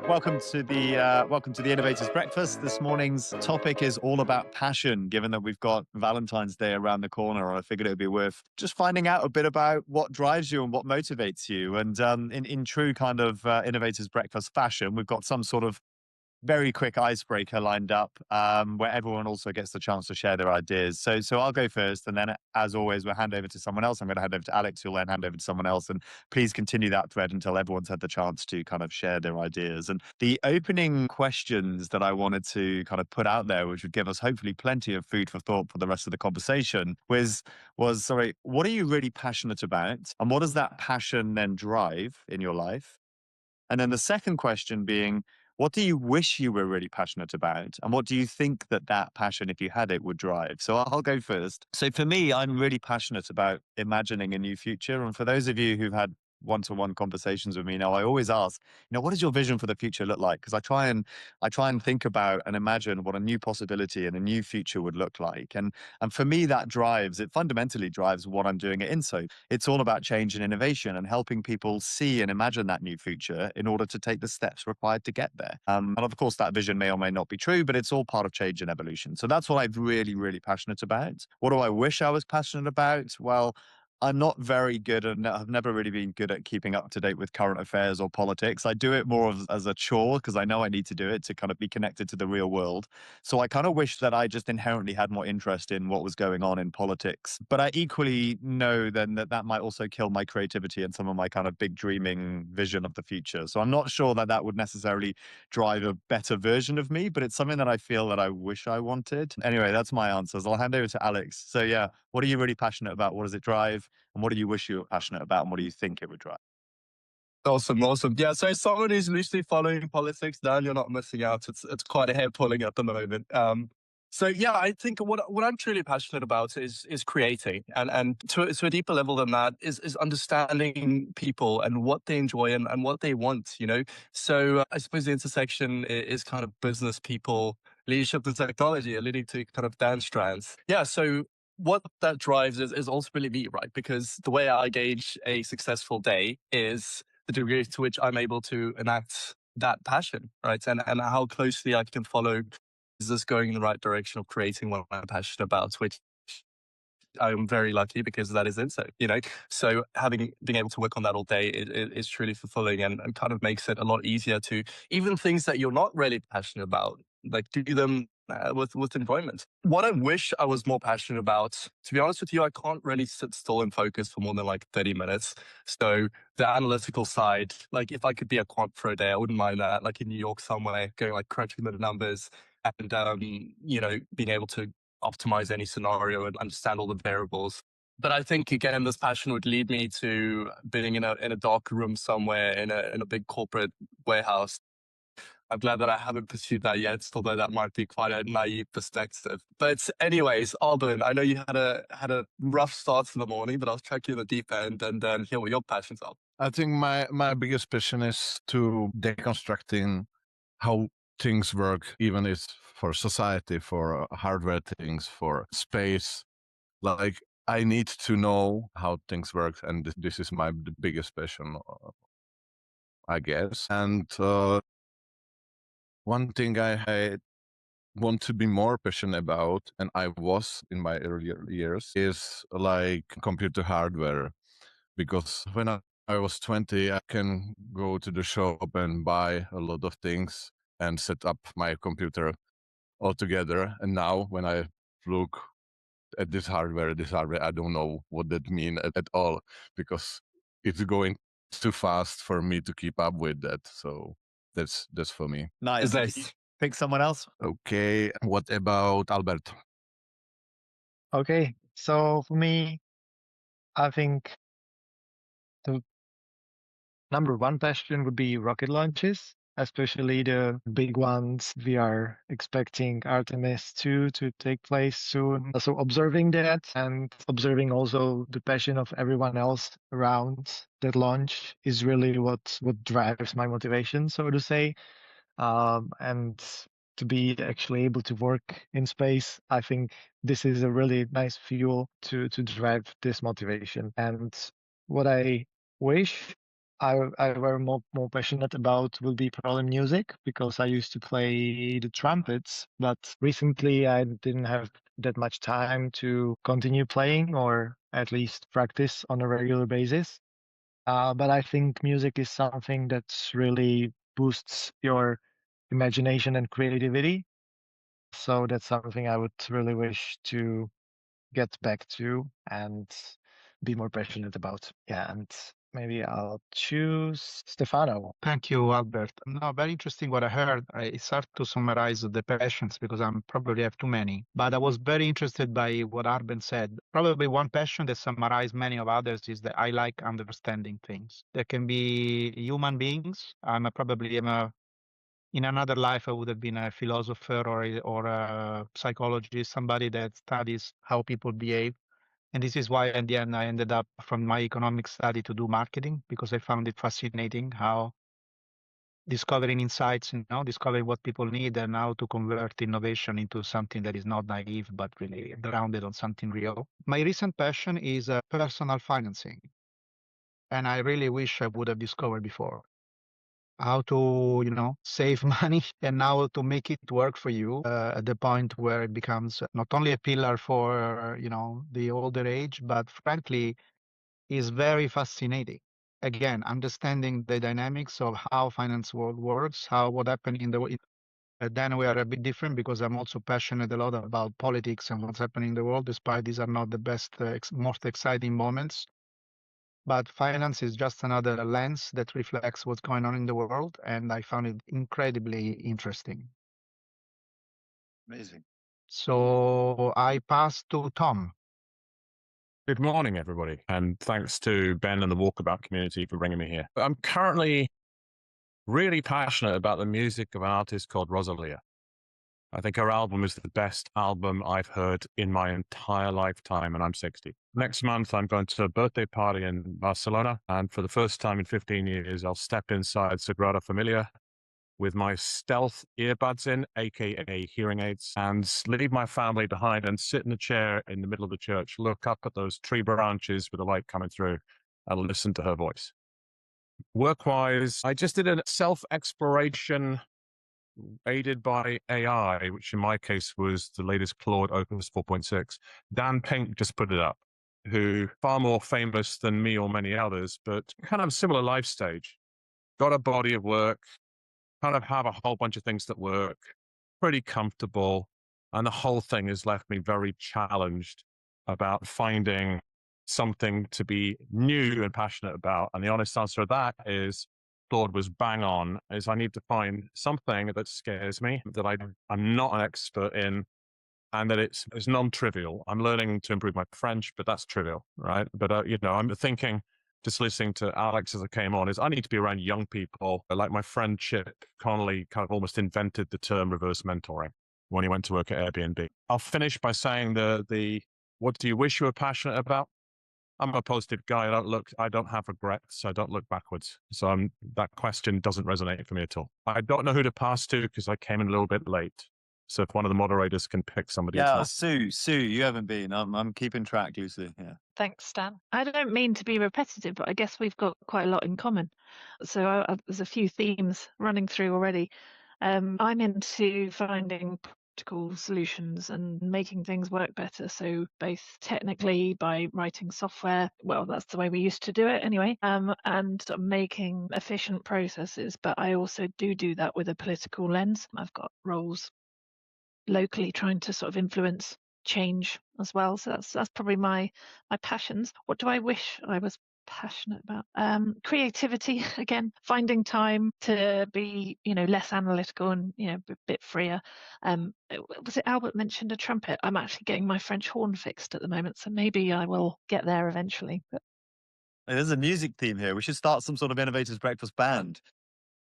Welcome to the Innovators Breakfast. This morning's topic is all about passion. Given that we've got Valentine's Day around the corner, I figured it would be worth just finding out a bit about what drives you and what motivates you. And in true kind of Innovators Breakfast fashion, we've got some sort of very quick icebreaker lined up, where everyone also gets the chance to share their ideas. So I'll go first, and then as always, we'll hand over to someone else. I'm going to hand over to Alex, who'll then hand over to someone else, and please continue that thread until everyone's had the chance to kind of share their ideas. And the opening questions that I wanted to kind of put out there, which would give us hopefully plenty of food for thought for the rest of the conversation, was sorry, what are you really passionate about, and what does that passion then drive in your life? And then the second question being, what do you wish you were really passionate about? And what do you think that passion, if you had it, would drive? So I'll go first. So for me, I'm really passionate about imagining a new future. And for those of you who've had one-to-one conversations with me now, I always ask, what does your vision for the future look like? Because I try and think about and imagine what a new possibility and a new future would look like. And for me, it fundamentally drives what I'm doing at INSO. It's all about change and innovation and helping people see and imagine that new future in order to take the steps required to get there. And of course, that vision may or may not be true, but it's all part of change and evolution. So that's what I'm really, really passionate about. What do I wish I was passionate about? Well, I'm not very good and I've never really been good at keeping up to date with current affairs or politics. I do it more as a chore because I know I need to do it to kind of be connected to the real world. So I kind of wish that I just inherently had more interest in what was going on in politics. But I equally know then that might also kill my creativity and some of my kind of big dreaming vision of the future. So I'm not sure that would necessarily drive a better version of me, but it's something that I feel that I wish I wanted. Anyway, that's my answers. I'll hand over to Alex. So yeah, what are you really passionate about? What does it drive? And what do you wish you were passionate about? And what do you think it would drive? Awesome, awesome. Yeah, so as someone who's loosely following politics, Dan, you're not missing out. It's quite a hair pulling at the moment. So yeah, I think what I'm truly passionate about is creating, and to a deeper level than that is understanding people and what they enjoy and what they want. So I suppose the intersection is kind of business, people, leadership, and technology, leading to kind of Dan strands. Yeah, so what that drives is ultimately me, right? Because the way I gauge a successful day is the degree to which I'm able to enact that passion, right? And how closely I can follow, is this going in the right direction of creating what I'm passionate about, which I'm very lucky because that is INSO. So being able to work on that all day is truly fulfilling and kind of makes it a lot easier to even things that you're not really passionate about, like do them with enjoyment. What I wish I was more passionate about, to be honest with you, I can't really sit still and focus for more than like 30 minutes. So the analytical side, like if I could be a quant for a day, I wouldn't mind that, like in New York somewhere, going like crunching the numbers and, being able to optimize any scenario and understand all the variables. But I think again, this passion would lead me to being in a dark room somewhere in a big corporate warehouse. I'm glad that I haven't pursued that yet, although that might be quite a naive perspective. But anyways, Alban, I know you had a rough start to the morning, but I'll check you in the deep end and then hear what your passions are. I think my biggest passion is to deconstructing how things work, even if for society, for hardware things, for space. Like I need to know how things work, and this is my biggest passion, I guess. And one thing I want to be more passionate about, and I was in my earlier years, is like computer hardware. Because when I was 20, I can go to the shop and buy a lot of things and set up my computer altogether. And now when I look at this hardware, I don't know what that means at all, because it's going too fast for me to keep up with that. So that's for me. Nice. Pick someone else. Okay. What about Albert? Okay. So for me, I think the number one passion would be rocket launches, especially the big ones. We are expecting Artemis 2 to take place soon. So observing that and observing also the passion of everyone else around that launch is really what drives my motivation, so to say. And to be actually able to work in space, I think this is a really nice fuel to drive this motivation. And what I wish I were more passionate about will be probably music, because I used to play the trumpets, but recently I didn't have that much time to continue playing, or at least practice on a regular basis. But I think music is something that really boosts your imagination and creativity. So that's something I would really wish to get back to and be more passionate about. Yeah, and maybe I'll choose Stefano. Thank you, Albert. No, very interesting what I heard. It's hard to summarize the passions because I probably have too many. But I was very interested by what Arben said. Probably one passion that summarizes many of others is that I like understanding things. There can be human beings. In another life, I would have been a philosopher or a psychologist, somebody that studies how people behave. And this is why, in the end, I ended up from my economic study to do marketing, because I found it fascinating how discovering insights, discovering what people need and how to convert innovation into something that is not naive, but really grounded on something real. My recent passion is personal financing. And I really wish I would have discovered before how to, save money and how to make it work for you at the point where it becomes not only a pillar for, the older age, but frankly, is very fascinating. Again, understanding the dynamics of how finance world works, what happened in the then we are a bit different because I'm also passionate a lot about politics and what's happening in the world, despite these are not the best, most exciting moments. But finance is just another lens that reflects what's going on in the world, and I found it incredibly interesting. Amazing. So I pass to Tom. Good morning, everybody, and thanks to Ben and the Walkabout community for bringing me here. I'm currently really passionate about the music of an artist called Rosalia. I think her album is the best album I've heard in my entire lifetime, and I'm 60. Next month, I'm going to a birthday party in Barcelona, and for the first time in 15 years, I'll step inside Sagrada Familia with my stealth earbuds in, aka hearing aids, and leave my family behind and sit in a chair in the middle of the church, look up at those tree branches with the light coming through, and listen to her voice. Work-wise, I just did a self-exploration aided by AI, which in my case was the latest Claude Opus 4.6. Dan Pink just put it up, who far more famous than me or many others, but kind of similar life stage. Got a body of work, kind of have a whole bunch of things that work, pretty comfortable. And the whole thing has left me very challenged about finding something to be new and passionate about. And the honest answer to that is Claude was bang on, is I need to find something that scares me, that I'm not an expert in, and that it's non-trivial. I'm learning to improve my French, but that's trivial, right? But, I'm thinking, just listening to Alex as I came on, is I need to be around young people. Like my friend Chip Connolly kind of almost invented the term reverse mentoring when he went to work at Airbnb. I'll finish by saying the what do you wish you were passionate about? I'm a positive guy. I don't have regrets. I don't look backwards. So that question doesn't resonate for me at all. I don't know who to pass to because I came in a little bit late. So if one of the moderators can pick somebody. Yeah, Sue, you haven't been. I'm keeping track, Lucy. Yeah. Thanks, Stan. I don't mean to be repetitive, but I guess we've got quite a lot in common. So there's a few themes running through already. I'm into finding practical solutions and making things work better. So both technically by writing software, well, that's the way we used to do it anyway, and making efficient processes. But I also do that with a political lens. I've got roles locally trying to sort of influence change as well. So that's probably my passions. What do I wish I was passionate about? Creativity, again, finding time to be, less analytical and, a bit freer. Was it Albert mentioned a trumpet? I'm actually getting my French horn fixed at the moment, so maybe I will get there eventually. But... There's a music theme here. We should start some sort of Innovators Breakfast band.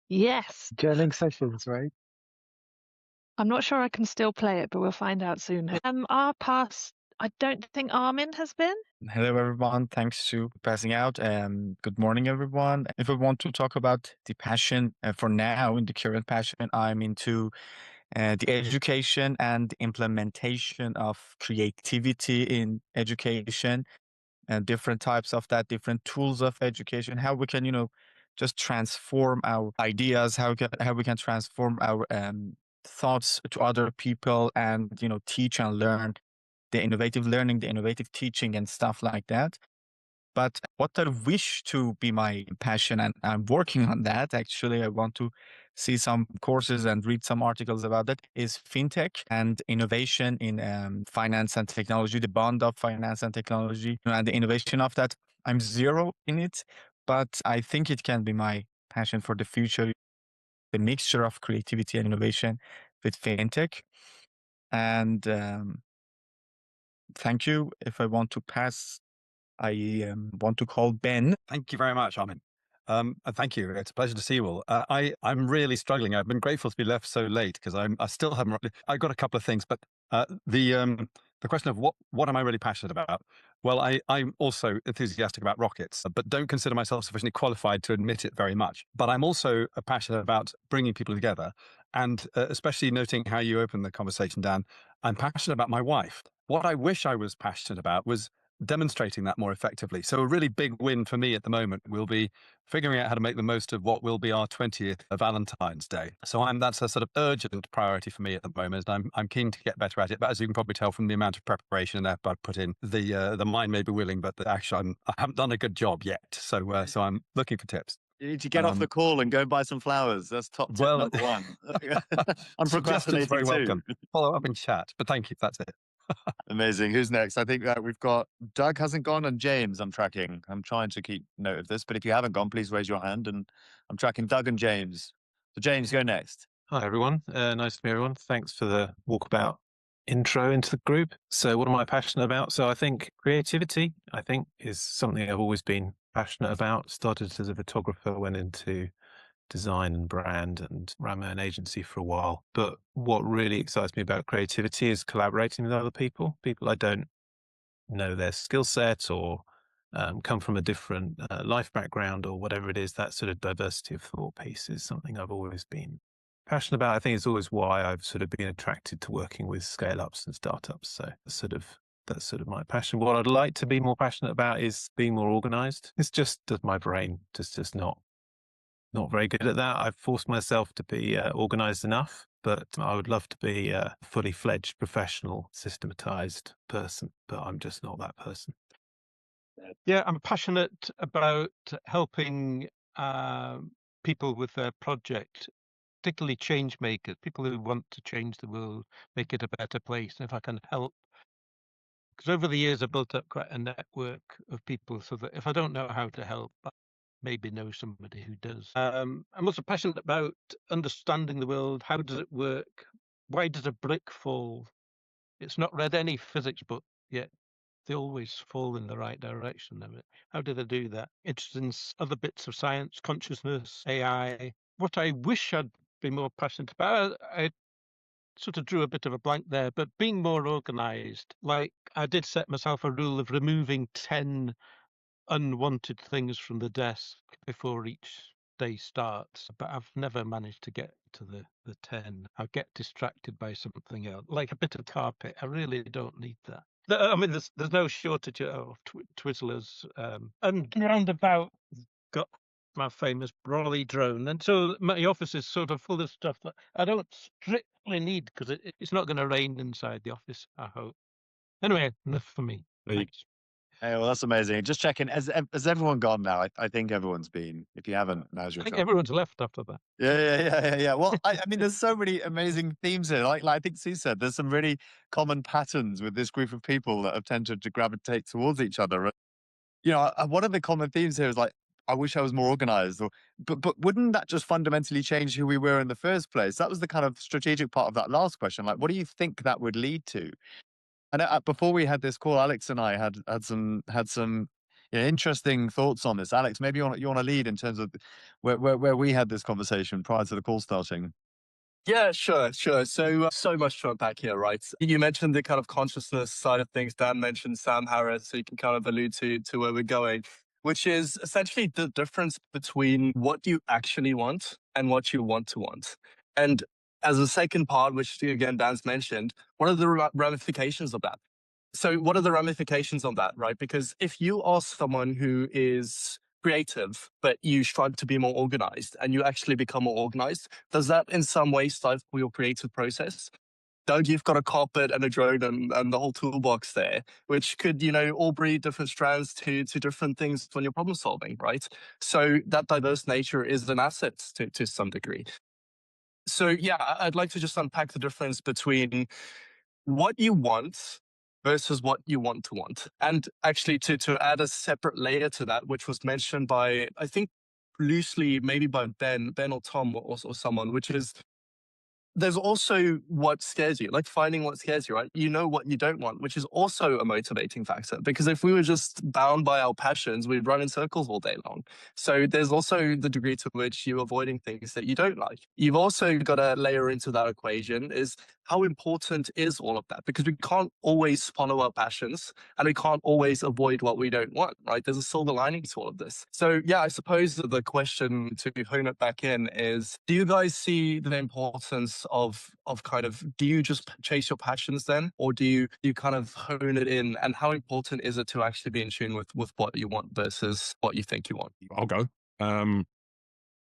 Yes. Jamming sessions, right? I'm not sure I can still play it, but we'll find out soon. Our past, I don't think Armin has been. Hello, everyone. Thanks to passing out. Good morning, everyone. If I want to talk about the passion for now, in the current passion, I'm into the education and implementation of creativity in education. different types of that, different tools of education, how we can, just transform our ideas, how we can transform our thoughts to other people, and teach and learn, the innovative learning, the innovative teaching, and stuff like that. But what I wish to be my passion, and I'm working on that. Actually, I want to see some courses and read some articles about that, is FinTech and innovation in finance and technology, the bond of finance and technology, and the innovation of that. I'm zero in it, but I think it can be my passion for the future, the mixture of creativity and innovation with FinTech. And thank you. If I want to pass, I want to call Ben. Thank you very much, Armin. And thank you. It's a pleasure to see you all. I'm really struggling. I've been grateful to be left so late because I still haven't. I've got a couple of things, but the question of what am I really passionate about? Well, I'm also enthusiastic about rockets, but don't consider myself sufficiently qualified to admit it very much. But I'm also passionate about bringing people together, and especially noting how you opened the conversation, Dan. I'm passionate about my wife. What I wish I was passionate about was demonstrating that more effectively. So a really big win for me at the moment will be figuring out how to make the most of what will be our 20th Valentine's Day. So that's a sort of urgent priority for me at the moment. I'm keen to get better at it, but as you can probably tell from the amount of preparation and effort I've put in, the mind may be willing, but actually I haven't done a good job yet. So I'm looking for tips. You need to get off the call and go and buy some flowers. That's top tip number one. I'm procrastinating very too. welcome. Follow up in chat, but thank you. That's it. Amazing. Who's next? I think that we've got Doug hasn't gone, and James I'm tracking. I'm trying to keep note of this, but if you haven't gone, please raise your hand, and I'm tracking Doug and James. So James, go next. Hi, everyone. Nice to meet everyone. Thanks for the walkabout intro into the group. So what am I passionate about? So I think creativity, is something I've always been passionate about. Started as a photographer, went into design and brand, and ran my own agency for a while. But what really excites me about creativity is collaborating with other people I don't know their skill set, or come from a different life background, or whatever it is. That sort of diversity of thought piece is something I've always been passionate about. I think it's always why I've sort of been attracted to working with scale-ups and startups. So that's sort of my passion. What I'd like to be more passionate about is being more organized. It's just that my brain just not very good at that. I've forced myself to be organized enough, but I would love to be a fully fledged professional systematized person, but I'm just not that person. Yeah, I'm passionate about helping people with their project, particularly change makers, people who want to change the world, make it a better place. And if I can help, because over the years I've built up quite a network of people, so that if I don't know how to help, I maybe know somebody who does. I'm also passionate about understanding the world. How does it work? Why does a brick fall? It's not read any physics book yet. They always fall in the right direction. How do they do that? It's in other bits of science, consciousness, AI. What I wish I'd be more passionate about, I sort of drew a bit of a blank there, but being more organized. Like I did set myself a rule of removing 10 unwanted things from the desk before each day starts, but I've never managed to get to the 10. I get distracted by something else, like a bit of carpet. I really don't need that. I mean, there's no shortage of Twizzlers. And roundabout got my famous Brolly drone, and so my office is sort of full of stuff that I don't strictly need, because it's not going to rain inside the office, I hope. Anyway, enough for me. Thanks. Hey, well, that's amazing. Just checking, has everyone gone now? I think everyone's been. If you haven't, now's your I think time. everyone's left after that. Yeah. Well, I mean, there's so many amazing themes here. Like I think Sue said, there's some really common patterns with this group of people that have tended to gravitate towards each other. One of the common themes here is like, I wish I was more organized. But wouldn't that just fundamentally change who we were in the first place? That was the kind of strategic part of that last question. Like, what do you think that would lead to? And before we had this call, Alex and I had some interesting thoughts on this. Alex, maybe you want to lead in terms of where we had this conversation prior to the call starting. Yeah, sure. So much to unpack here, right? You mentioned the kind of consciousness side of things. Dan mentioned Sam Harris, so you can kind of allude to where we're going, which is essentially the difference between what you actually want and what you want to want. And as a second part, which again, Dan's mentioned, what are the ramifications of that? So what are the ramifications on that, right? Because if you are someone who is creative, but you strive to be more organized and you actually become more organized, does that in some way stifle your creative process? Doug, you've got a carpet and a drone and the whole toolbox there, which could, all breed different strands to different things when you're problem solving, right? So that diverse nature is an asset to some degree. So yeah, I'd like to just unpack the difference between what you want versus what you want to want. And actually to add a separate layer to that, which was mentioned by, I think loosely, maybe by Ben or Tom or someone, which is there's also what scares you, like finding what scares you, right? You know what you don't want, which is also a motivating factor. Because if we were just bound by our passions, we'd run in circles all day long. So there's also the degree to which you're avoiding things that you don't like. You've also got to layer into that equation is how important is all of that? Because we can't always follow our passions and we can't always avoid what we don't want, right? There's a silver lining to all of this. So yeah, I suppose that the question to hone it back in is, do you guys see the importance of kind of, do you just chase your passions then, or do you kind of hone it in, and how important is it to actually be in tune with what you want versus what you think you want? I'll go.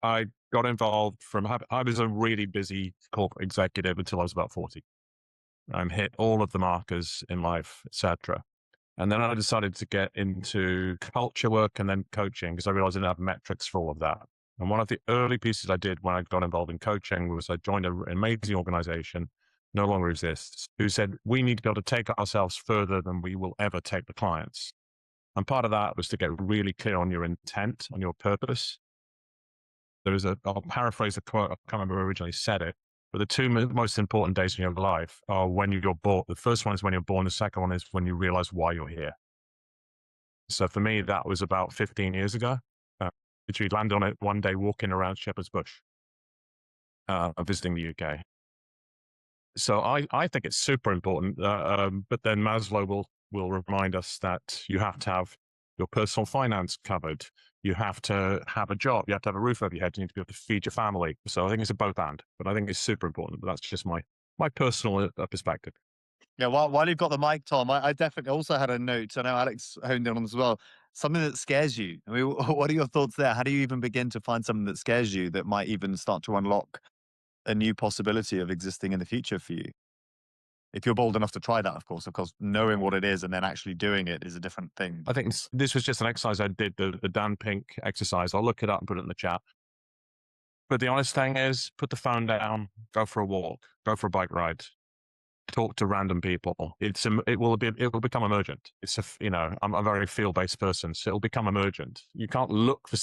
I got involved I was a really busy corporate executive until I was about 40. I hit all of the markers in life, etc. And then I decided to get into culture work and then coaching because I realized I didn't have metrics for all of that. And one of the early pieces I did when I got involved in coaching was I joined an amazing organization, no longer exists, who said, we need to be able to take ourselves further than we will ever take the clients. And part of that was to get really clear on your intent, on your purpose. I'll paraphrase a quote, I can't remember who originally said it, but the two most important days in your life are when you're born. The first one is when you're born. The second one is when you realize why you're here. So for me, that was about 15 years ago. Literally landed on it one day, walking around Shepherd's Bush, visiting the UK. So I think it's super important. But then Maslow will remind us that you have to have your personal finance covered. You have to have a job. You have to have a roof over your head. You need to be able to feed your family. So I think it's a both and, but I think it's super important. But that's just my personal perspective. Yeah, while you've got the mic, Tom, I definitely also had a note. I know Alex honed in on as well. Something that scares you. I mean, what are your thoughts there? How do you even begin to find something that scares you that might even start to unlock a new possibility of existing in the future for you? If you're bold enough to try that, of course, knowing what it is and then actually doing it is a different thing. I think this was just an exercise I did, the Dan Pink exercise. I'll look it up and put it in the chat. But the honest thing is, put the phone down, go for a walk, go for a bike ride, talk to random people. It will become emergent. I'm a very feel-based person, so it'll become emergent. You can't look for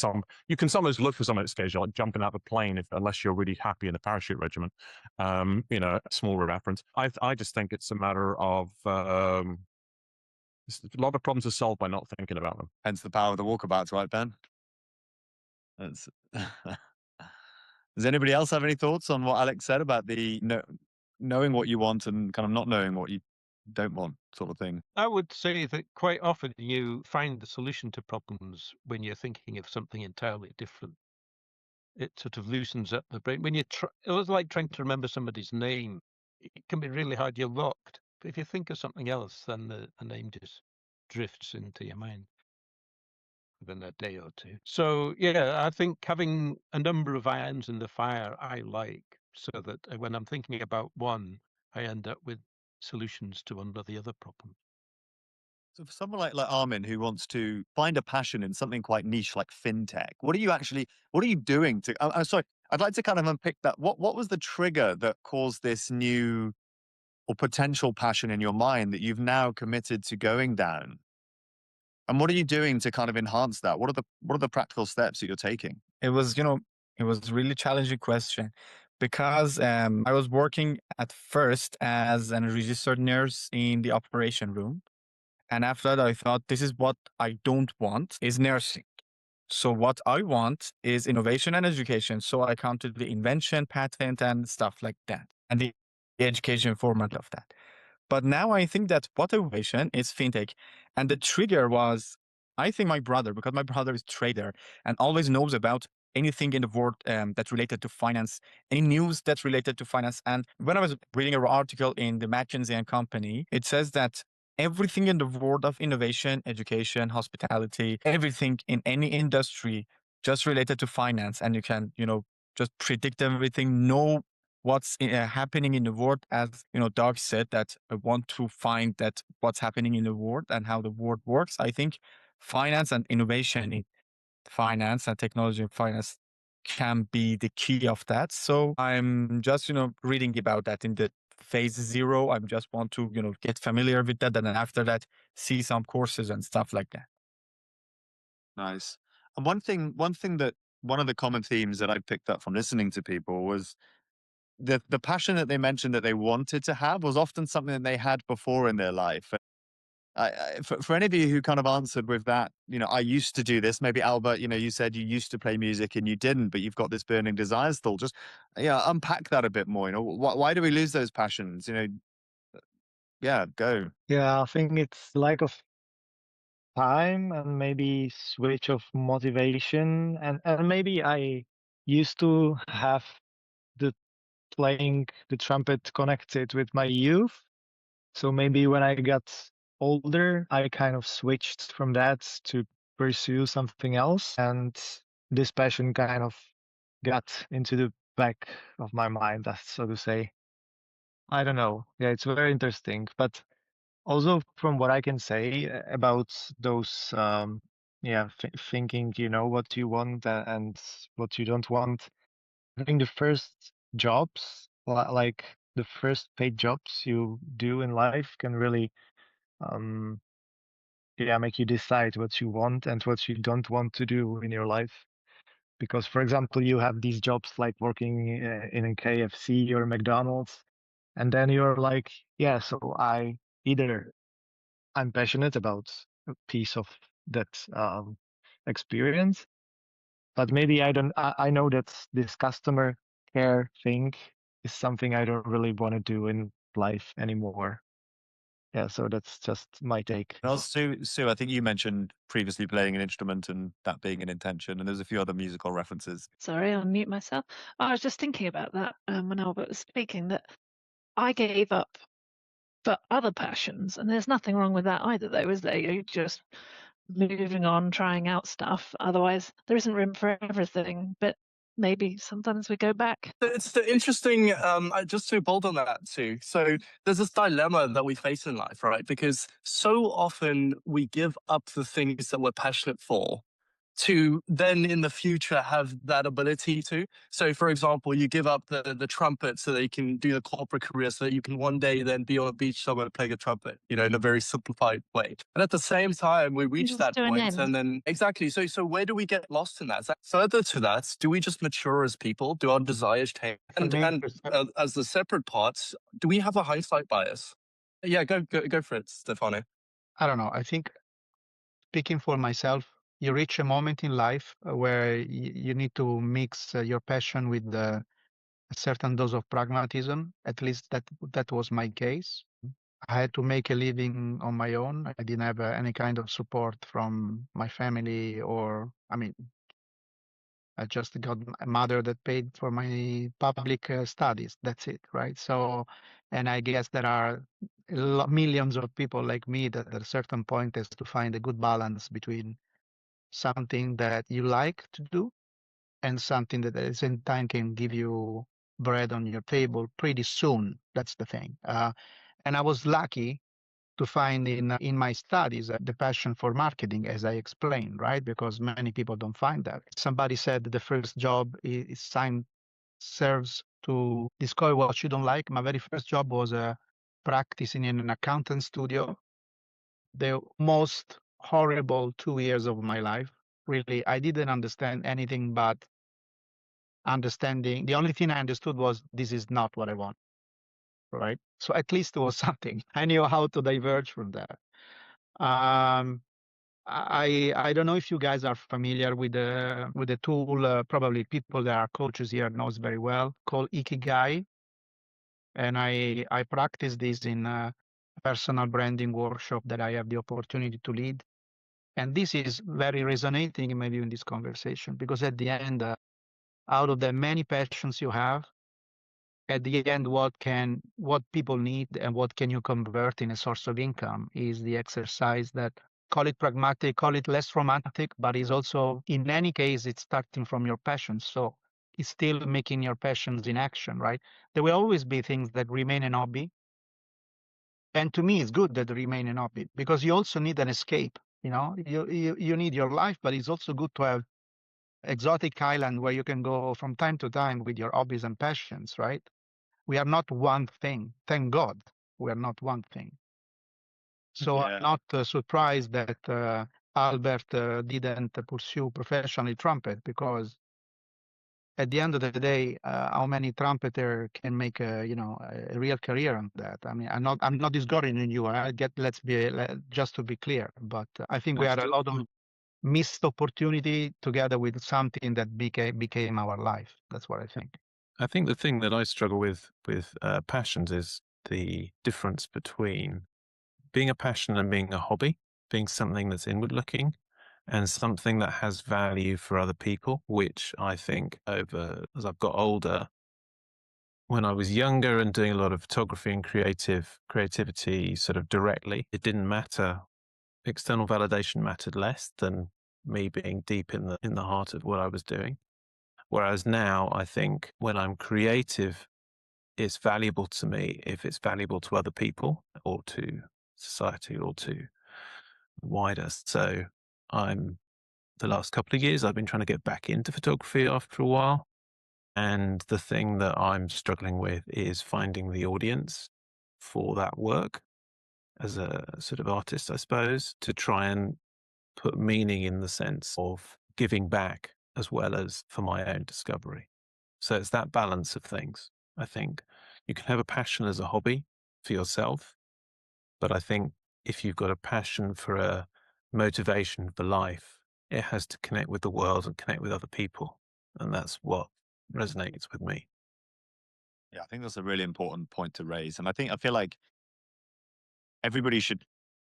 you can sometimes look for something that scares you, like jumping out of a plane, unless you're really happy in the parachute regiment. A small reference. I just think it's a matter of, a lot of problems are solved by not thinking about them. Hence the power of the walkabouts, right, Ben? Does anybody else have any thoughts on what Alex said about the knowing what you want and kind of not knowing what you don't want, sort of thing? I would say that quite often you find the solution to problems when you're thinking of something entirely different. It sort of loosens up the brain. When it was like trying to remember somebody's name. It can be really hard. You're locked. But if you think of something else, then the name just drifts into your mind within a day or two. So yeah, I think having a number of irons in the fire I like, so that when I'm thinking about one, I end up with solutions to one of the other problems. So for someone like Armin who wants to find a passion in something quite niche like FinTech, what are you doing to, I'm sorry, I'd like to kind of unpick that. What was the trigger that caused this new or potential passion in your mind that you've now committed to going down? And what are you doing to kind of enhance that? What are the practical steps that you're taking? It was, it was a really challenging question because I was working at first as a registered nurse in the operation room. And after that, I thought, this is what I don't want is nursing. So what I want is innovation and education. So I counted the invention, patent, and stuff like that, and the education format of that. But now I think that what innovation is FinTech. And the trigger was, I think my brother, because my brother is trader and always knows about anything in the world that's related to finance, any news that's related to finance. And when I was reading an article in the McKinsey & Company, it says that everything in the world of innovation, education, hospitality, everything in any industry just related to finance. And you can, just predict everything, know what's happening in the world. As, Doug said, that I want to find that what's happening in the world and how the world works. I think finance and innovation in finance and technology and finance can be the key of that. So I'm just, reading about that in the phase 0. I just want to, get familiar with that. And then after that, see some courses and stuff like that. Nice. And one of the common themes that I picked up from listening to people was the passion that they mentioned that they wanted to have was often something that they had before in their life. For any of you who kind of answered with that, I used to do this. Maybe Albert, you said you used to play music and you didn't, but you've got this burning desire still. Just, unpack that a bit more. Why do we lose those passions? Yeah, go. Yeah, I think it's lack of time and maybe switch of motivation. And maybe I used to have the playing the trumpet connected with my youth. So maybe when I got older, I kind of switched from that to pursue something else. And this passion kind of got into the back of my mind, that's so to say. I don't know. Yeah, it's very interesting. But also from what I can say about those, thinking, what you want and what you don't want. I think the first jobs, like the first paid jobs you do in life can really, um, make you decide what you want and what you don't want to do in your life. Because, for example, you have these jobs like working in a KFC or McDonald's, and then you're like, yeah, so I'm passionate about a piece of that experience, but maybe I know that this customer care thing is something I don't really want to do in life anymore. Yeah, so that's just my take. And also, Sue, I think you mentioned previously playing an instrument and that being an intention, and there's a few other musical references. Sorry, I'll mute myself. I was just thinking about that when Albert was speaking, that I gave up for other passions, and there's nothing wrong with that either, though, is there? You're just moving on, trying out stuff. Otherwise, there isn't room for everything. But maybe sometimes we go back. It's the interesting, just to build on that too. So there's this dilemma that we face in life, right? Because so often we give up the things that we're passionate for to then in the future have that ability to. So for example, you give up the trumpet so that you can do the corporate career so that you can one day then be on a beach somewhere playing a trumpet, in a very simplified way. And at the same time, we reach Just that to an point end. and then exactly. So where do we get lost in that? Further to that, do we just mature as people? Do our desires change? And as the separate parts, do we have a hindsight bias? Yeah, go for it, Stefano. I don't know. I think speaking for myself, you reach a moment in life where you need to mix your passion with a certain dose of pragmatism. At least that was my case. I had to make a living on my own. I didn't have any kind of support from my family, I just got a mother that paid for my public studies. That's it, right? So, and I guess there are millions of people like me that at a certain point has to find a good balance between something that you like to do and something that at the same time can give you bread on your table pretty soon. That's the thing. And I was lucky to find in my studies the passion for marketing, as I explained, right? Because many people don't find that. Somebody said that the first job serves to discover what you don't like. My very first job was practicing in an accountant studio. The most horrible 2 years of my life. Really, I didn't understand anything but understanding. The only thing I understood was this is not what I want, right? So at least it was something. I knew how to diverge from that. I don't know if you guys are familiar with the tool. Probably people that are coaches here knows very well, called Ikigai, and I practice this in a personal branding workshop that I have the opportunity to lead. And this is very resonating maybe in this conversation because at the end, out of the many passions you have, at the end, what people need and what can you convert in a source of income is the exercise that, call it pragmatic, call it less romantic, but is also, in any case, it's starting from your passion. So it's still making your passions in action, right? There will always be things that remain an hobby. And to me, it's good that they remain an hobby because you also need an escape. You need your life, but it's also good to have exotic island where you can go from time to time with your hobbies and passions, right? We are not one thing. Thank God we are not one thing. So Yeah. I'm not surprised that Albert didn't pursue professionally trumpet because at the end of the day, how many trumpeter can make a real career on that? I mean, I'm not discouraging you. Just to be clear, but I think we had a lot of missed opportunity together with something that became our life. That's what I think. I think the thing that I struggle with passions is the difference between being a passion and being a hobby, being something that's inward looking and something that has value for other people, which I think as I've got older, when I was younger and doing a lot of photography and creativity sort of directly, it didn't matter. External validation mattered less than me being deep in the heart of what I was doing. Whereas now I think when I'm creative, it's valuable to me if it's valuable to other people or to society or to wider. So the last couple of years, I've been trying to get back into photography after a while. And the thing that I'm struggling with is finding the audience for that work as a sort of artist, I suppose, to try and put meaning in the sense of giving back as well as for my own discovery. So it's that balance of things. I think you can have a passion as a hobby for yourself, but I think if you've got a passion for a motivation for life, it has to connect with the world and connect with other people. And that's what resonates with me. Yeah, I think that's a really important point to raise. And I feel like everybody should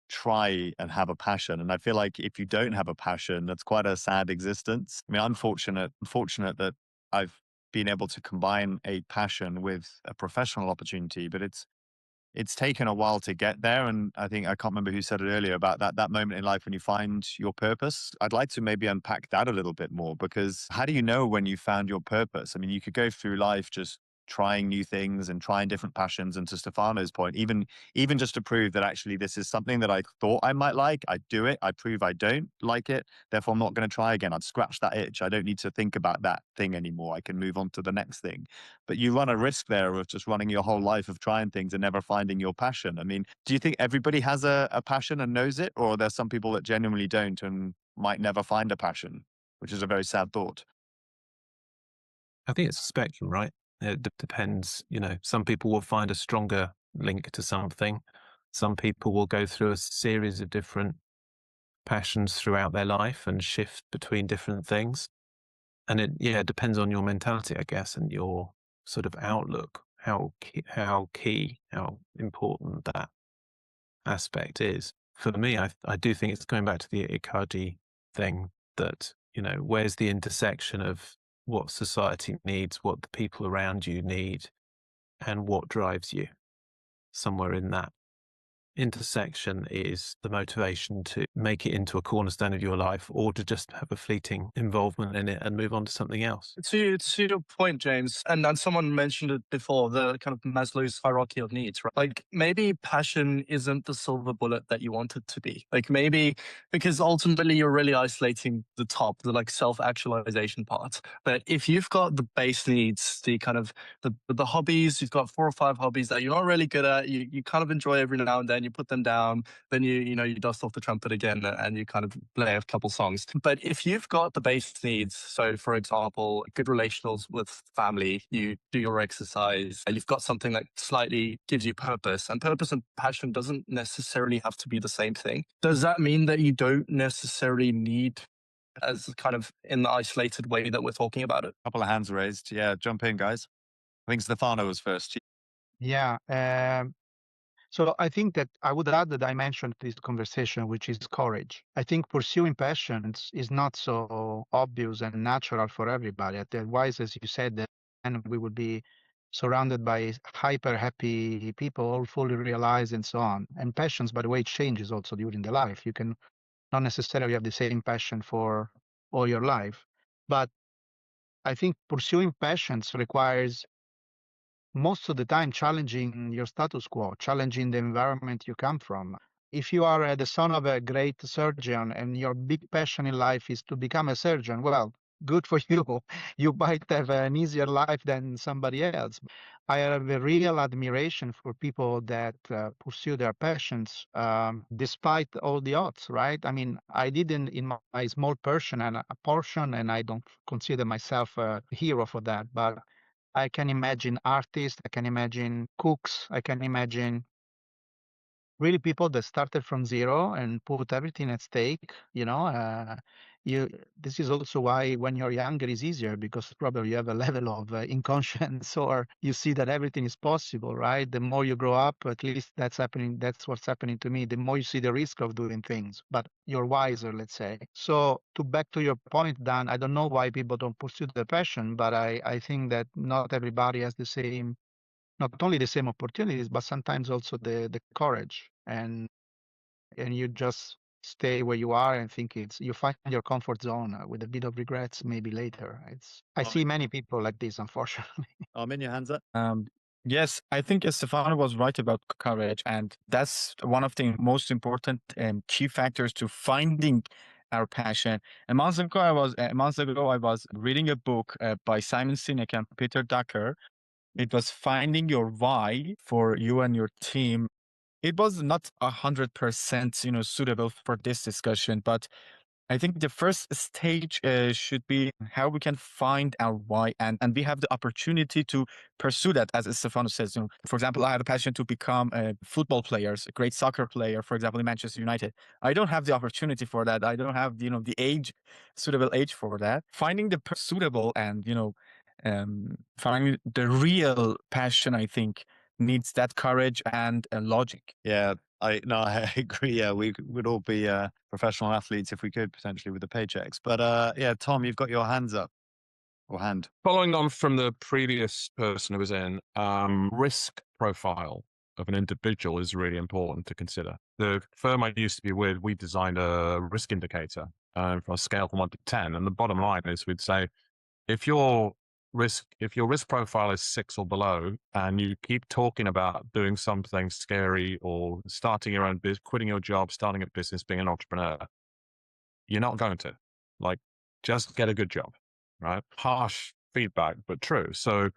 try and have a passion. And I feel like if you don't have a passion, that's quite a sad existence. I mean, I'm fortunate that I've been able to combine a passion with a professional opportunity, but it's taken a while to get there. And I can't remember who said it earlier about that moment in life when you find your purpose. I'd like to maybe unpack that a little bit more, because how do you know when you found your purpose? I mean, you could go through life just trying new things and trying different passions. And to Stefano's point, even just to prove that actually this is something that I thought I might like, I do it, I prove I don't like it, therefore I'm not going to try again. I'd scratch that itch. I don't need to think about that thing anymore. I can move on to the next thing. But you run a risk there of just running your whole life of trying things and never finding your passion. I mean, do you think everybody has a passion and knows it, or are there some people that genuinely don't and might never find a passion, which is a very sad thought? I think it's a spectrum, right? It depends. Some people will find a stronger link to something. Some people will go through a series of different passions throughout their life and shift between different things. And it depends on your mentality, I guess, and your sort of outlook, how important that aspect is. For me, I do think it's going back to the Ikigai thing that, where's the intersection of what society needs, what the people around you need, and what drives you. Somewhere in that intersection is the motivation to make it into a cornerstone of your life or to just have a fleeting involvement in it and move on to something else. To your point, James, and someone mentioned it before, the kind of Maslow's hierarchy of needs, right? Like maybe passion isn't the silver bullet that you want it to be. Like maybe because ultimately you're really isolating the top, the like self-actualization part. But if you've got the base needs, the kind of the hobbies, you've got 4 or 5 hobbies that you're not really good at, you kind of enjoy every now and then, you put them down, then you dust off the trumpet again and you kind of play a couple songs. But if you've got the base needs, so for example, good relationals with family, you do your exercise, you've got something that slightly gives you purpose, and purpose and passion doesn't necessarily have to be the same thing. Does that mean that you don't necessarily need as kind of in the isolated way that we're talking about it? Couple of hands raised. Yeah, jump in, guys. I think Stefano was first. Yeah. So I think that I would add the dimension to this conversation, which is courage. I think pursuing passions is not so obvious and natural for everybody. Otherwise, as you said, then we would be surrounded by hyper happy people, all fully realized and so on. And passions, by the way, changes also during the life. You can not necessarily have the same passion for all your life. But I think pursuing passions requires most of the time challenging your status quo, challenging the environment you come from. If you are the son of a great surgeon and your big passion in life is to become a surgeon, well, good for you. You might have an easier life than somebody else. I have a real admiration for people that pursue their passions despite all the odds, right? I mean, I did in my small portion, and I don't consider myself a hero for that, but I can imagine artists, I can imagine cooks, I can imagine really people that started from zero and put everything at stake. You this is also why when you're younger is easier, because probably you have a level of inconscience, or you see that everything is possible, right? The more you grow up, at least that's what's happening to me. The more you see the risk of doing things, but you're wiser, let's say. So to back to your point, Dan, I don't know why people don't pursue the passion, but I think that not everybody has the same, not only the same opportunities, but sometimes also the courage, and you just stay where you are and think you find your comfort zone with a bit of regrets maybe later. I see many people like this, unfortunately. Armin, your hands up. Yes, I think Stefano was right about courage, and that's one of the most important key factors to finding our passion. A month ago, I was reading a book by Simon Sinek and Peter Drucker. It was Finding Your Why for you and your team. It was not 100%, suitable for this discussion, but I think the first stage should be how we can find our why, and we have the opportunity to pursue that. As Stefano says, for example, I have a passion to become a football player, a great soccer player, for example, in Manchester United. I don't have the opportunity for that. I don't have, the suitable age for that. Finding the suitable and, finding the real passion, I think, needs that courage and logic. Yeah, I agree. Yeah, we would all be professional athletes if we could, potentially, with the paychecks. But yeah, Tom, you've got your hands up, or hand. Following on from the previous person who was in, risk profile of an individual is really important to consider. The firm I used to be with, we designed a risk indicator for a scale from 1 to 10. And the bottom line is we'd say, if your risk profile is 6 or below, and you keep talking about doing something scary or starting your own business, quitting your job, starting a business, being an entrepreneur, you're not going to. Just get a good job, right? Harsh feedback, but true. So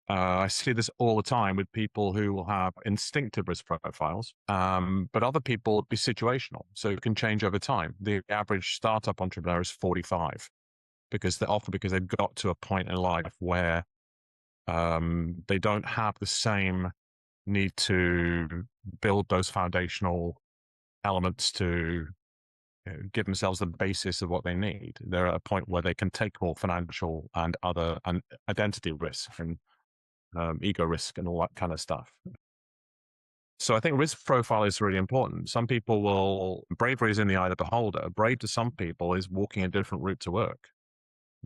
I see this all the time with people who will have instinctive risk profiles, but other people will be situational. So it can change over time. The average startup entrepreneur is 45 because they've got to a point in life where they don't have the same need to build those foundational elements to give themselves the basis of what they need. They're at a point where they can take more financial and other and identity risk and ego risk and all that kind of stuff. So I think risk profile is really important. Some people bravery is in the eye of the beholder. Brave to some people is walking a different route to work.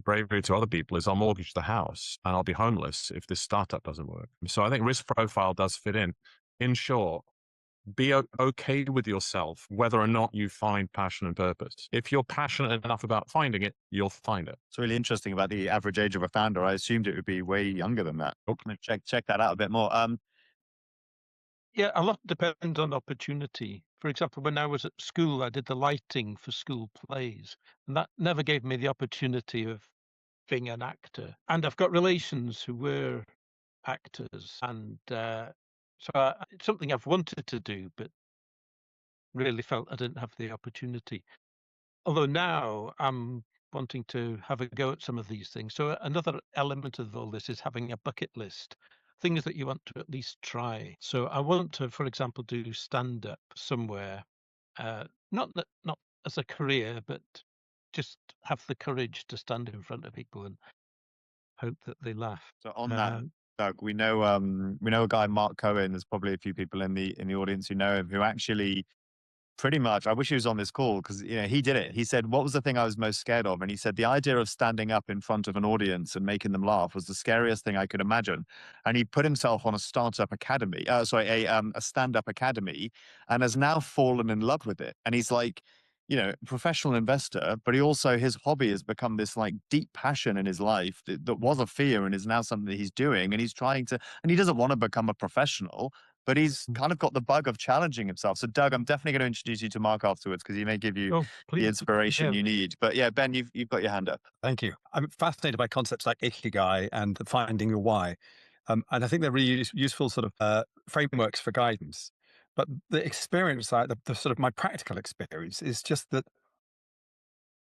Bravery to other people is I'll mortgage the house and I'll be homeless if this startup doesn't work. So I think risk profile does fit in. In short, be okay with yourself, whether or not you find passion and purpose. If you're passionate enough about finding it, you'll find it. It's really interesting about the average age of a founder. I assumed it would be way younger than that. Check that out a bit more. Yeah, a lot depends on opportunity. For example, when I was at school, I did the lighting for school plays, and that never gave me the opportunity of being an actor. And I've got relations who were actors, and it's something I've wanted to do, but really felt I didn't have the opportunity. Although now I'm wanting to have a go at some of these things. So another element of all this is having a bucket list, things that you want to at least try. So I want to, for example, do stand-up somewhere, not as a career, but just have the courage to stand in front of people and hope that they laugh. So on that, Doug, we know a guy, Mark Cohen. There's probably a few people in the audience who know him, who actually Pretty much. I wish he was on this call because he did it. He said, "What was the thing I was most scared of?" And he said, "The idea of standing up in front of an audience and making them laugh was the scariest thing I could imagine." And he put himself on a startup academy, a stand-up academy, and has now fallen in love with it. And he's like, professional investor, but his hobby has become this like deep passion in his life that was a fear and is now something that he's doing. And he's trying to, and he doesn't want to become a professional, but he's kind of got the bug of challenging himself. So, Doug, I'm definitely going to introduce you to Mark afterwards because he may give you the inspiration you need. But yeah, Ben, you've got your hand up. Thank you. I'm fascinated by concepts like Ikigai and finding your why. And I think they're really useful sort of frameworks for guidance. But the experience, the sort of my practical experience is just that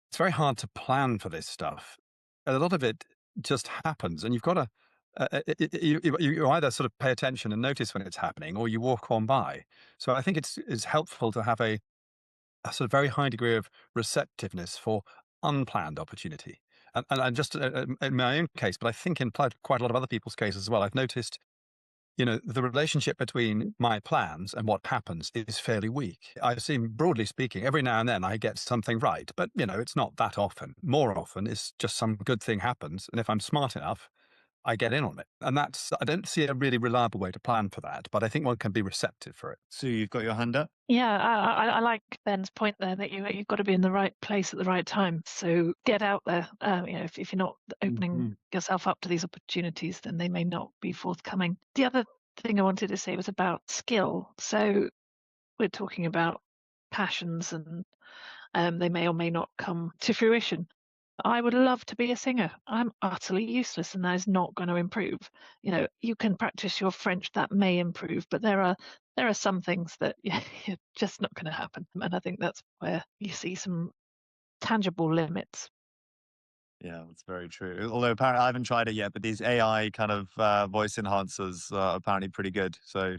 it's very hard to plan for this stuff. A lot of it just happens, and you've got to you either sort of pay attention and notice when it's happening, or you walk on by. So I think it's helpful to have a sort of very high degree of receptiveness for unplanned opportunity. And just in my own case, but I think in quite a lot of other people's cases as well, I've noticed, the relationship between my plans and what happens is fairly weak. I've seen, broadly speaking, every now and then I get something right, but it's not that often. More often, it's just some good thing happens, and if I'm smart enough, I get in on it. And I don't see a really reliable way to plan for that, but I think one can be receptive for it. Sue, you've got your hand up? Yeah, I like Ben's point there that you've got to be in the right place at the right time. So get out there. If you're not opening yourself up to these opportunities, then they may not be forthcoming. The other thing I wanted to say was about skill. So we're talking about passions, and they may or may not come to fruition. I would love to be a singer. I'm utterly useless, and that is not going to improve. You can practice your French, that may improve, but there are some things that you're just not going to happen. And I think that's where you see some tangible limits. Yeah, that's very true. Although apparently I haven't tried it yet, but these AI kind of voice enhancers are apparently pretty good. So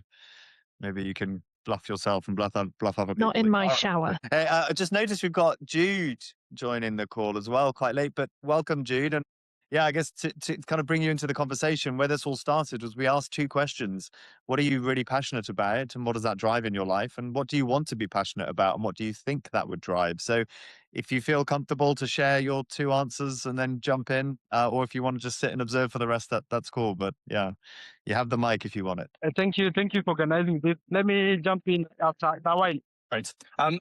maybe you can bluff yourself and bluff other people. Not in my shower. Hey, I just noticed we've got Jude joining the call as well, quite late, but welcome, Jude. And yeah, I guess to kind of bring you into the conversation, where this all started was we asked two questions. What are you really passionate about, and what does that drive in your life? And what do you want to be passionate about, and what do you think that would drive? So if you feel comfortable to share your two answers and then jump in, or if you want to just sit and observe for the rest, that's cool. But yeah, you have the mic if you want it. Thank you for organizing this. Let me jump in outside. Right.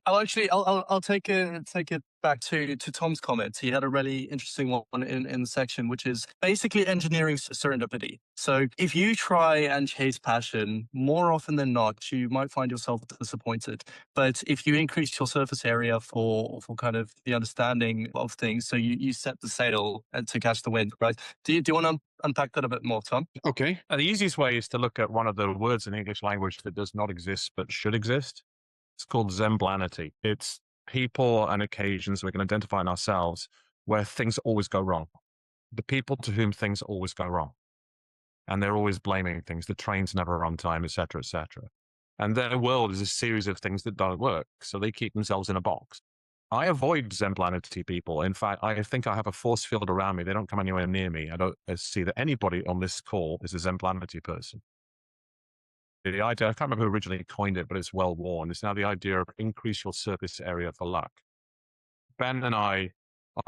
I'll take it back to Tom's comments. He had a really interesting one in the section, which is basically engineering serendipity. So if you try and chase passion, more often than not, you might find yourself disappointed. But if you increase your surface area for kind of the understanding of things, so you set the sail to catch the wind, right? Do you want to unpack that a bit more, Tom? Okay. The easiest way is to look at one of the words in English language that does not exist but should exist. It's called zemblanity. It's people and occasions we can identify in ourselves where things always go wrong. The people to whom things always go wrong. And they're always blaming things. The trains never run on time, et cetera, et cetera. And their world is a series of things that don't work. So they keep themselves in a box. I avoid zemblanity people. In fact, I think I have a force field around me. They don't come anywhere near me. I don't see that anybody on this call is a zemblanity person. The idea, I can't remember who originally coined it, but it's well worn. It's now the idea of increase your surface area for luck. Ben and I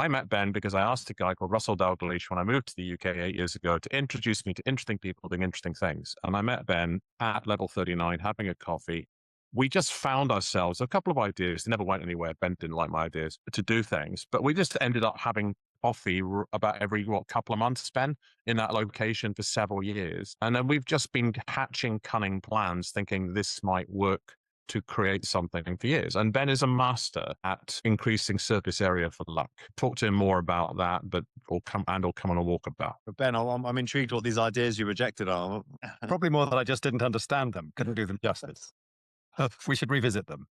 met Ben because I asked a guy called Russell Dalgleish when I moved to the UK 8 years ago to introduce me to interesting people doing interesting things. And I met Ben at level 39, having a coffee. We just found ourselves a couple of ideas. They never went anywhere. Ben didn't like my ideas to do things, but we just ended up having coffee about every couple of months, Ben, in that location for several years. And then we've just been hatching cunning plans, thinking this might work to create something for years. And Ben is a master at increasing surface area for luck. Talk to him more about that, but or come on a walkabout. But Ben, I'm intrigued what these ideas you rejected are. Probably more that I just didn't understand them, couldn't do them justice. We should revisit them.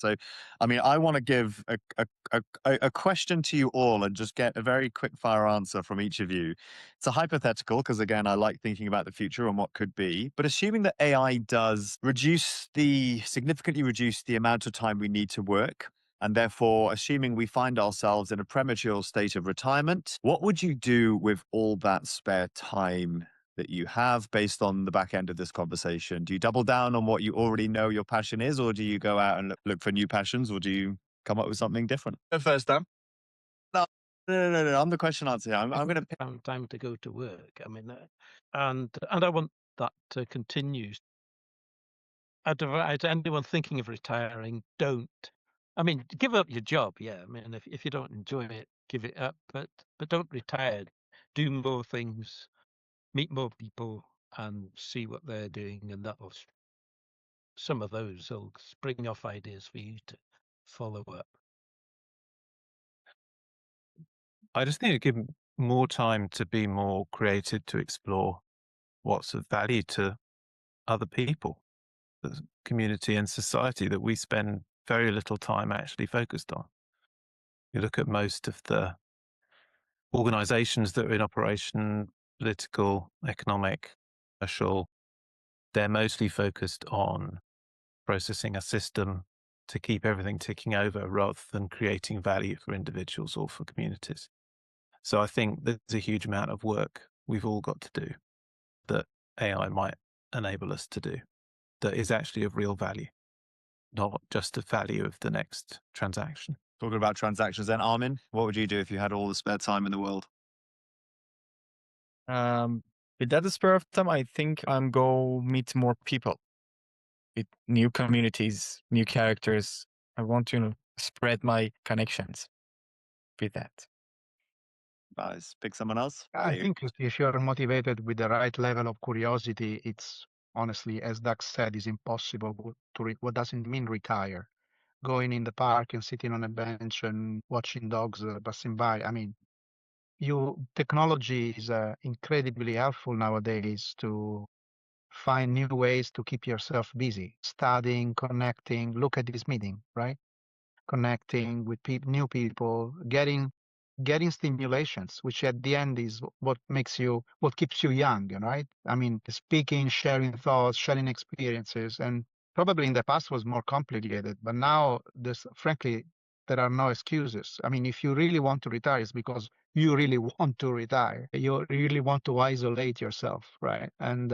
So, I mean, I want to give a question to you all and just get a very quick fire answer from each of you. It's a hypothetical because, again, I like thinking about the future and what could be. But assuming that AI does significantly reduce the amount of time we need to work, and therefore assuming we find ourselves in a premature state of retirement, what would you do with all that spare time that you have based on the back end of this conversation? Do you double down on what you already know your passion is, or do you go out and look for new passions, or do you come up with something different? Go first, Dan. No. I'm the question answer here. I'm going to pick. Time to go to work. I mean, and I want that to continue. To anyone thinking of retiring, don't. I mean, give up your job. Yeah. I mean, if you don't enjoy it, give it up. But don't retire. Do more things, meet more people, and see what they're doing, and some of those will spring off ideas for you to follow up. I just think it gives more time to be more creative, to explore what's of value to other people, the community and society that we spend very little time actually focused on. You look at most of the organizations that are in operation, political, economic, commercial, they're mostly focused on processing a system to keep everything ticking over rather than creating value for individuals or for communities. So I think there's a huge amount of work we've all got to do that AI might enable us to do that is actually of real value, not just the value of the next transaction. Talking about transactions then, Armin, what would you do if you had all the spare time in the world? With that spare of time, I think I'm go meet more people, with new communities, new characters. I want to spread my connections with that. Nice. Pick someone else. I think if you're motivated with the right level of curiosity, it's honestly, as Doug said, is impossible to. What doesn't mean retire? Going in the park and sitting on a bench and watching dogs passing by. I mean, technology is incredibly helpful nowadays to find new ways to keep yourself busy, studying, connecting. Look at this meeting, right? Connecting with new people, getting stimulations, which at the end is what keeps you young, right? I mean, speaking, sharing thoughts, sharing experiences, and probably in the past was more complicated, but now frankly, there are no excuses. I mean, if you really want to retire, it's because you really want to retire. You really want to isolate yourself, right? And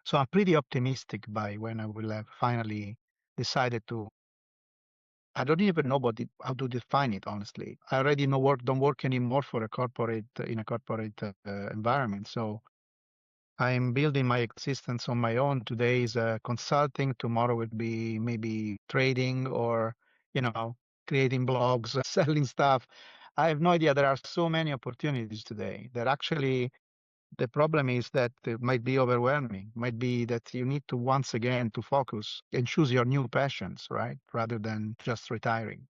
so I'm pretty optimistic by when I will have finally decided to. I don't even know how to define it, honestly. I already don't work anymore for a corporate in a corporate environment. So I'm building my existence on my own. Today is consulting. Tomorrow would be maybe trading or, creating blogs, selling stuff. I have no idea. There are so many opportunities today that actually the problem is that it might be overwhelming. Might be that you need to once again to focus and choose your new passions, right? Rather than just retiring.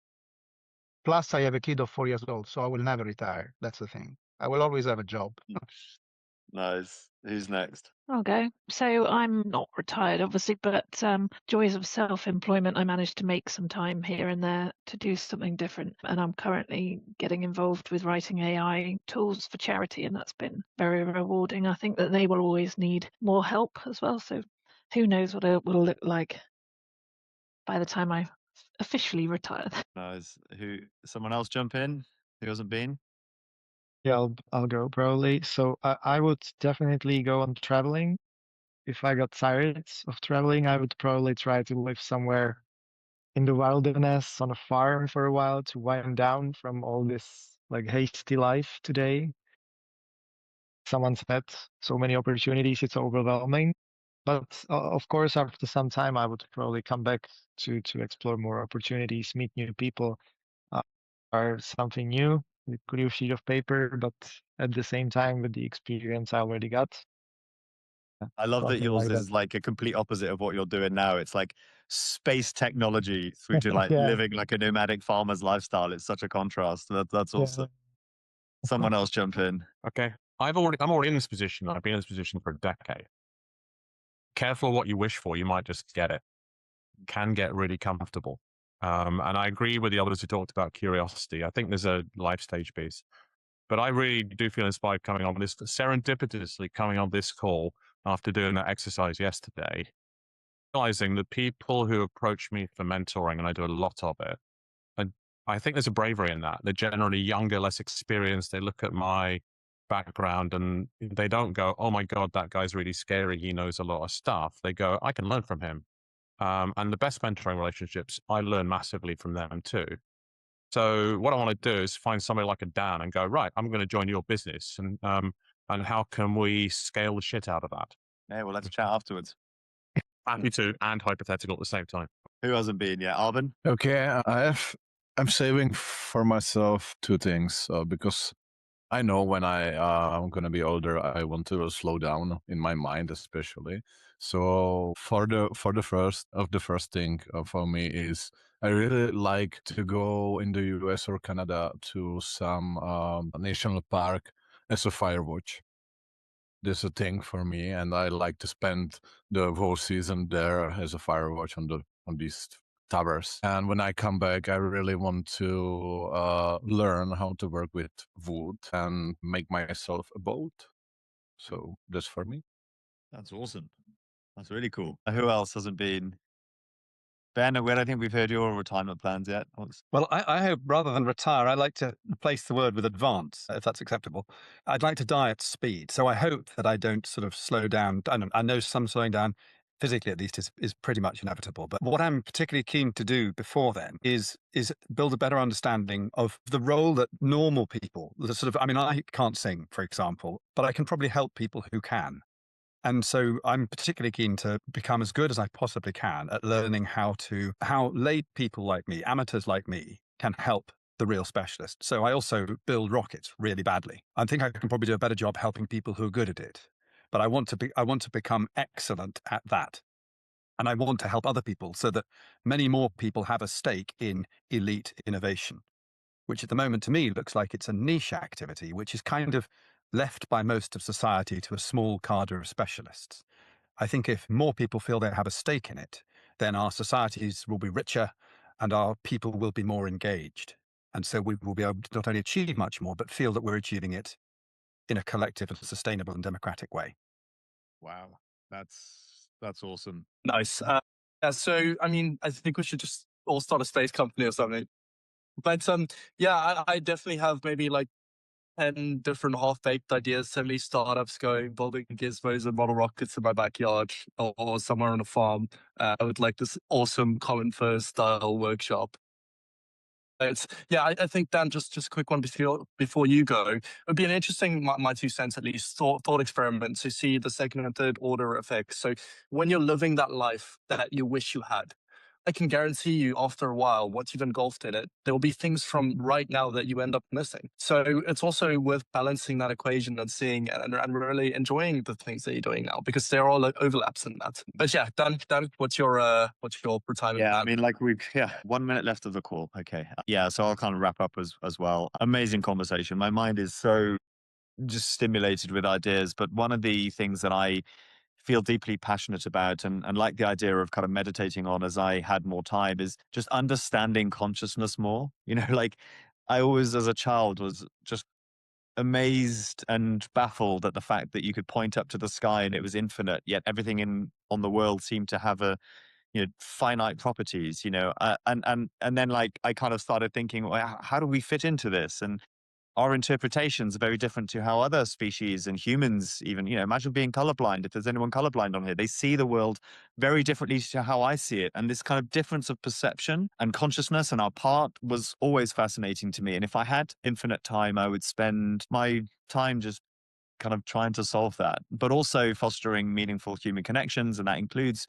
Plus, I have a kid of 4 years old, so I will never retire. That's the thing. I will always have a job. Nice. Who's next? I'll go. So I'm not retired, obviously, but joys of self-employment, I managed to make some time here and there to do something different. And I'm currently getting involved with writing AI tools for charity, and that's been very rewarding. I think that they will always need more help as well. So who knows what it will look like by the time I officially retire. Nice. Someone else jump in who hasn't been? Yeah, I'll go probably. So I would definitely go on traveling. If I got tired of traveling, I would probably try to live somewhere in the wilderness on a farm for a while to wind down from all this like hasty life today. Someone said so many opportunities, it's overwhelming. But of course, after some time, I would probably come back to explore more opportunities, meet new people, or something new, a new sheet of paper, but at the same time with the experience I already got. I love that Something yours like that. is like a complete opposite of what you're doing now. It's like space technology through to like Yeah. living like a nomadic farmer's lifestyle. It's such a contrast. That's Yeah. awesome. Someone else jump in. Okay. I'm already in this position. I've been in this position for a decade. Careful what you wish for. You might just get it. Can get really comfortable. And I agree with the others who talked about curiosity. I think there's a life stage piece. But I really do feel inspired coming on this, serendipitously coming on this call after doing that exercise yesterday, realizing the people who approach me for mentoring, and I do a lot of it, and I think there's a bravery in that. They're generally younger, less experienced. They look at my background, and they don't go, oh my God, that guy's really scary. He knows a lot of stuff. They go, I can learn from him. And the best mentoring relationships, I learn massively from them too. So what I want to do is find somebody like a Dan and go, right, I'm going to join your business. And how can we scale the shit out of that? Yeah, well, let's chat afterwards. Happy to, and hypothetical at the same time. Who hasn't been yet? Arvin? Okay, I'm saving for myself two things because I know when I'm gonna be older, I want to slow down in my mind, especially. So for the first thing for me is I really like to go in the US or Canada to some national park as a firewatch. This is a thing for me, and I like to spend the whole season there as a firewatch on these towers. And when I come back, I really want to learn how to work with wood and make myself a boat. So that's for me. That's awesome. That's really cool. Who else hasn't been? Ben, I don't think we've heard your retirement plans yet. Well, I hope rather than retire, I like to replace the word with advance, if that's acceptable. I'd like to die at speed. So I hope that I don't sort of slow down. I know some slowing down, physically at least, is pretty much inevitable. But what I'm particularly keen to do before then is build a better understanding of the role that normal people, I can't sing, for example, but I can probably help people who can. And so I'm particularly keen to become as good as I possibly can at learning how lay people like me, amateurs like me, can help the real specialist. So I also build rockets really badly. I think I can probably do a better job helping people who are good at it. But I want to become excellent at that. And I want to help other people so that many more people have a stake in elite innovation, which at the moment to me looks like it's a niche activity, which is kind of left by most of society to a small cadre of specialists. I think if more people feel they have a stake in it, then our societies will be richer and our people will be more engaged. And so we will be able to not only achieve much more, but feel that we're achieving it in a collective and sustainable and democratic way. Wow, that's awesome. Nice. So, I think we should just all start a space company or something. But I definitely have maybe like 10 different half-baked ideas, 70 startups going, building gizmos and model rockets in my backyard or somewhere on a farm. I would like this awesome Common First style workshop. I think, Dan, just a quick one before you go. It would be an interesting, my 2 cents at least, thought experiment to see the second and third order effects. So when you're living that life that you wish you had, I can guarantee you after a while, once you've engulfed in it, there will be things from right now that you end up missing. So it's also worth balancing that equation and seeing and really enjoying the things that you're doing now, because there are like overlaps in that. But yeah, Dan, what's your retirement plan? 1 minute left of the call. Okay. Yeah, so I'll kind of wrap up as well. Amazing conversation. My mind is so just stimulated with ideas, but one of the things that I feel deeply passionate about and like the idea of kind of meditating on as I had more time is just understanding consciousness more. Like I always as a child was just amazed and baffled at the fact that you could point up to the sky and it was infinite, yet everything on the world seemed to have a finite properties, and then like I kind of started thinking, well, how do we fit into this? And our interpretations are very different to how other species and humans even, imagine being colorblind. If there's anyone colorblind on here, they see the world very differently to how I see it. And this kind of difference of perception and consciousness and our part was always fascinating to me. And if I had infinite time, I would spend my time just kind of trying to solve that, but also fostering meaningful human connections. And that includes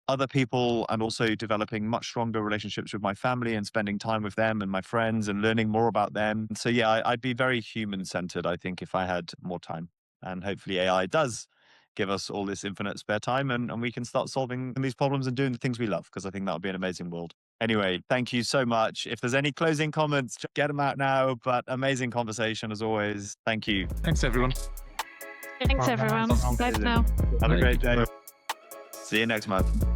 other people and also developing much stronger relationships with my family and spending time with them and my friends and learning more about them. So yeah, I'd be very human-centered, I think, if I had more time. And hopefully AI does give us all this infinite spare time and we can start solving these problems and doing the things we love, because I think that would be an amazing world. Anyway, thank you so much. If there's any closing comments, get them out now, but amazing conversation as always. Thank you. Thanks, everyone. Thanks, everyone. Bye for now. Have a great day. See you next month.